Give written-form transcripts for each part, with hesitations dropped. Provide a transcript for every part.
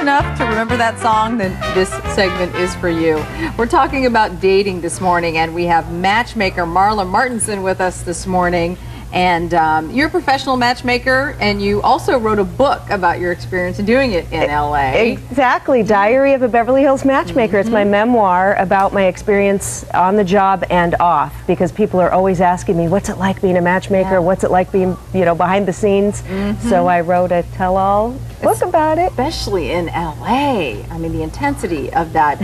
enough to remember that song, then this segment is for you. We're talking about dating this morning, and we have matchmaker Marla Martenson with us this morning. And you're a professional matchmaker, and you also wrote a book about your experience in doing it in LA. Exactly, Diary of a Beverly Hills Matchmaker. It's my memoir about my experience on the job and off, because people are always asking me, what's it like being a matchmaker? What's it like being, behind the scenes? So I wrote a tell-all book about it. Especially in LA. I mean, the intensity of that,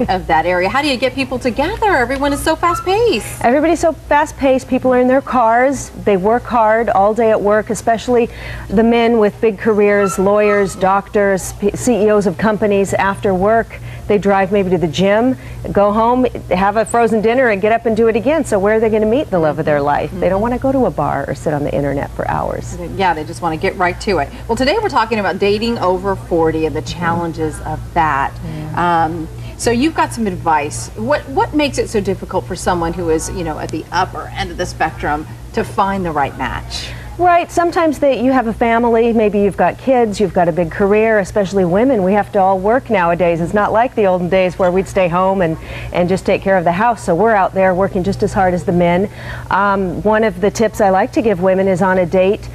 of that area. How do you get people together? Everyone is so fast-paced. Everybody's so fast-paced. People are in their cars. They work hard all day at work, especially the men with big careers, lawyers, doctors, CEOs of companies. After work, they drive maybe to the gym, go home, have a frozen dinner, and get up and do it again. So where are they going to meet the love of their life? They don't want to go to a bar or sit on the internet for hours. Yeah, they just want to get right to it. Well, today we're talking about dating over 40 and the challenges of that. So you've got some advice. What makes it so difficult for someone who is, at the upper end of the spectrum to find the right match? Right. Sometimes you have a family, maybe you've got kids, you've got a big career, especially women. We have to all work nowadays. It's not like the olden days where we'd stay home and just take care of the house. So we're out there working just as hard as the men. One of the tips I like to give women is on a date,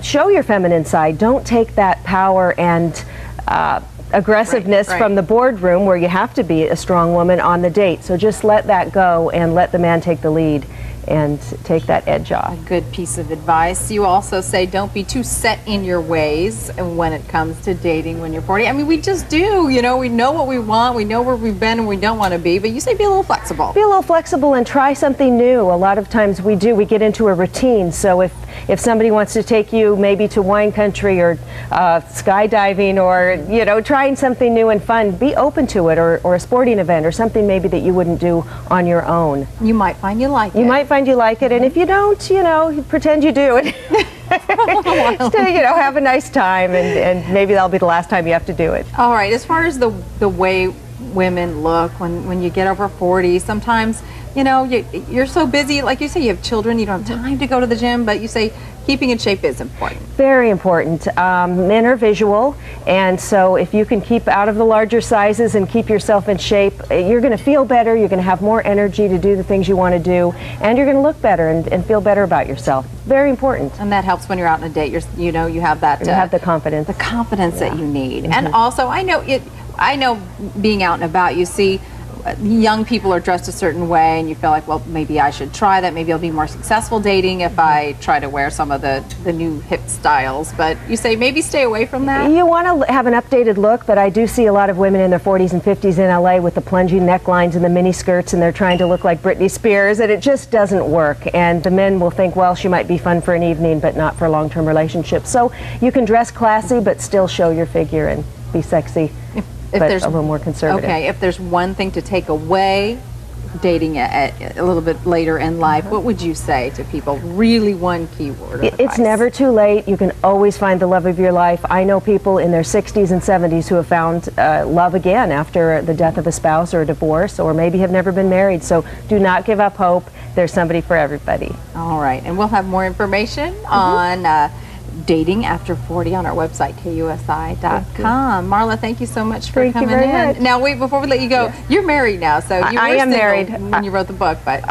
show your feminine side. Don't take that power and aggressiveness from the boardroom where you have to be a strong woman on the date. So just let that go and let the man take the lead and take that edge off. A good piece of advice. You also say don't be too set in your ways when it comes to dating when you're 40. I mean, we just do, we know what we want, we know where we've been and we don't want to be, but you say be a little flexible. Be a little flexible and try something new. A lot of times we get into a routine. So if somebody wants to take you maybe to wine country or skydiving or, trying something new and fun, be open to it, or a sporting event or something maybe that you wouldn't do on your own. You might find you like it. You might find you like it, and if you don't, pretend you do it. Still, have a nice time, and maybe that'll be the last time you have to do it. All right, as far as the way women look when you get over 40, sometimes, you're so busy, like you say, you have children, you don't have time to go to the gym, but you say keeping in shape is important. Very important. Men are visual, and so if you can keep out of the larger sizes and keep yourself in shape, you're going to feel better, you're going to have more energy to do the things you want to do, and you're going to look better and feel better about yourself. Very important. And that helps when you're out on a date. You have that. You have the confidence. The confidence that you need. And also, I know being out and about, you see young people are dressed a certain way and you feel like, well, maybe I should try that. Maybe I'll be more successful dating if I try to wear some of the new hip styles. But you say maybe stay away from that? You want to have an updated look, but I do see a lot of women in their 40s and 50s in LA with the plunging necklines and the mini skirts, and they're trying to look like Britney Spears, and it just doesn't work. And the men will think, well, she might be fun for an evening, but not for a long-term relationship. So you can dress classy, but still show your figure and be sexy. But a little more conservative. Okay, if there's one thing to take away dating a little bit later in life, what would you say to people? Really one key word of advice. It's never too late. You can always find the love of your life. I know people in their 60s and 70s who have found love again after the death of a spouse or a divorce, or maybe have never been married. So do not give up hope. There's somebody for everybody. All right, and we'll have more information on dating after 40 on our website, KUSI.com. Marla, thank you so much for coming in. Much. Now, wait, before we let you go, you're married now, so you were am single married when you wrote the book, but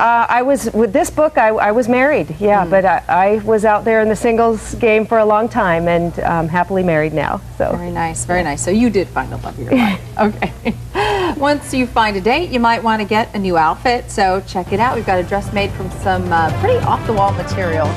with this book, I was married, but I was out there in the singles game for a long time, and happily married now. So very nice, very nice. So you did find the love of your life. Okay. Once you find a date, you might want to get a new outfit, so check it out. We've got a dress made from some pretty off-the-wall material.